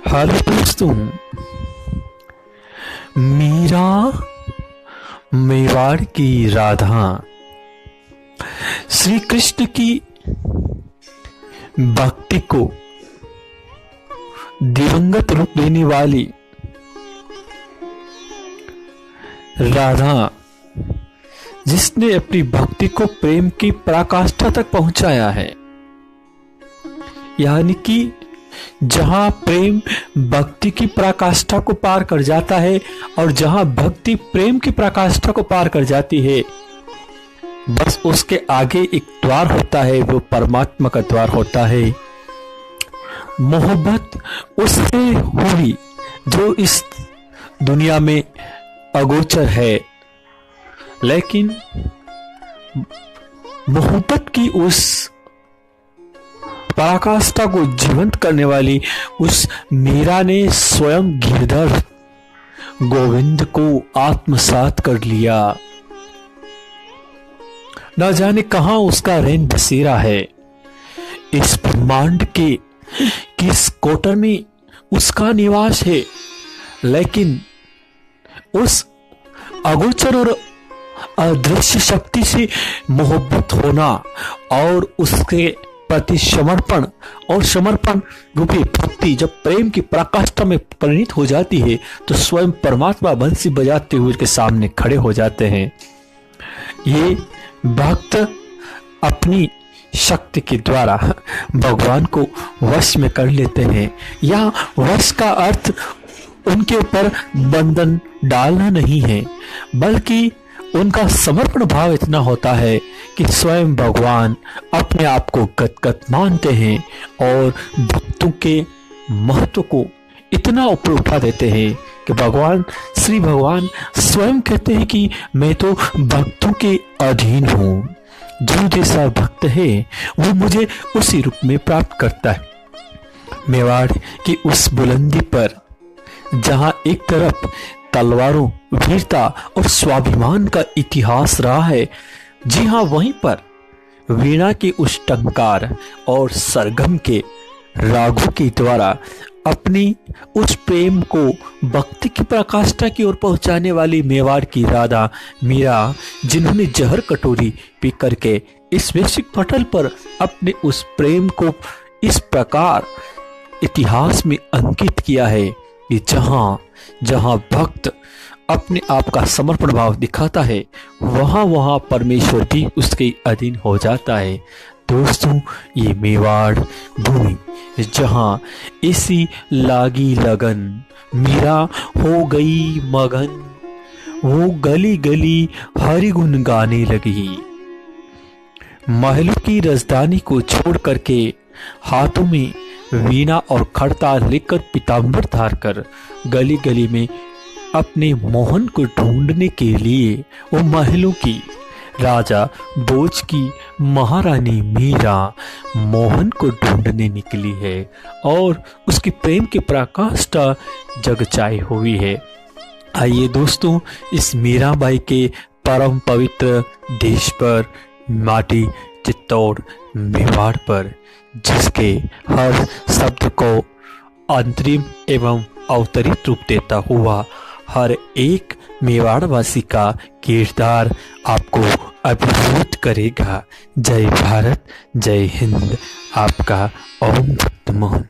Hello दोस्तों। मीरा मेवाड़ की राधा श्री कृष्ण की भक्ति को दिवंगत रूप देने वाली राधा, जिसने अपनी भक्ति को प्रेम की पराकाष्ठा तक पहुंचाया है। यानी कि जहां प्रेम भक्ति की पराकाष्ठा को पार कर जाता है और जहां भक्ति प्रेम की पराकाष्ठा को पार कर जाती है, बस उसके आगे एक द्वार होता है, वो परमात्मा का द्वार होता है। मोहब्बत उससे हुई जो इस दुनिया में अगोचर है, लेकिन मोहब्बत की उस पराकाष्ठा को जीवंत करने वाली उस मीरा ने स्वयं गिरधर गोविंद को आत्मसात कर लिया। न जाने कहां उसका रैन बसेरा है, इस ब्रह्मांड के किस कोटर में उसका निवास है, लेकिन उस अगोचर और अदृश्य शक्ति से मोहब्बत होना और उसके प्रति समर्पण रूपी भक्ति जब प्रेम की पराकाष्ठा में परिणित हो जाती है, तो स्वयं परमात्मा बंसी बजाते हुए उसके सामने खड़े हो जाते हैं। ये भक्त अपनी शक्ति के द्वारा भगवान को वश में कर लेते हैं। या वश का अर्थ उनके ऊपर बंधन डालना नहीं है, बल्कि उनका समर्पण भाव इतना होता है कि स्वयं भगवान अपने आप को गदगद मानते हैं और भक्तों के महत्व को इतना ऊपर उठा देते हैं कि श्री भगवान स्वयं कहते हैं कि मैं तो भक्तों के अधीन हूँ। जो जैसा भक्त है वो मुझे उसी रूप में प्राप्त करता है। मेवाड़ की उस बुलंदी पर जहां एक तरफ तलवारों, वीरता और स्वाभिमान का इतिहास रहा है, जी हाँ, वहीं पर वीणा के उस टंकार और सरगम के रागों के द्वारा अपनी उस प्रेम को भक्ति की पराकाष्ठा की ओर पहुंचाने वाली मेवाड़ की राधा मीरा, जिन्होंने जहर कटोरी पी करके इस वैश्विक पटल पर अपने उस प्रेम को इस प्रकार इतिहास में अंकित किया है कि जहां भक्त अपने आप का समर्पण भाव दिखाता है, वहां परमेश्वर भी उसके अधीन हो जाता है। दोस्तों, ये मेवाड़ भूमि जहां इसी लागी लगन मीरा हो गई मगन, वो गली गली हरि गुण गाने लगी। महलों की राजधानी को छोड़ करके हाथों में वीणा और खड़ताल लेकर पीतांबर धार कर गली गली में अपने मोहन को ढूंढने के लिए वो महलों की राजा भोज की महारानी मीरा मोहन को ढूंढने निकली है और उसकी प्रेम की पराकाष्ठा जगचाई हुई है। आइए दोस्तों, इस मीराबाई के परम पवित्र देश पर, माटी चित्तौड़ मेवाड़ पर, जिसके हर शब्द को अंतरिम एवं अवतरित रूप देता हुआ हर एक मेवाड़वासी का किरदार आपको अभिभूत करेगा। जय भारत, जय हिंद। आपका ओम भक्त मोहन।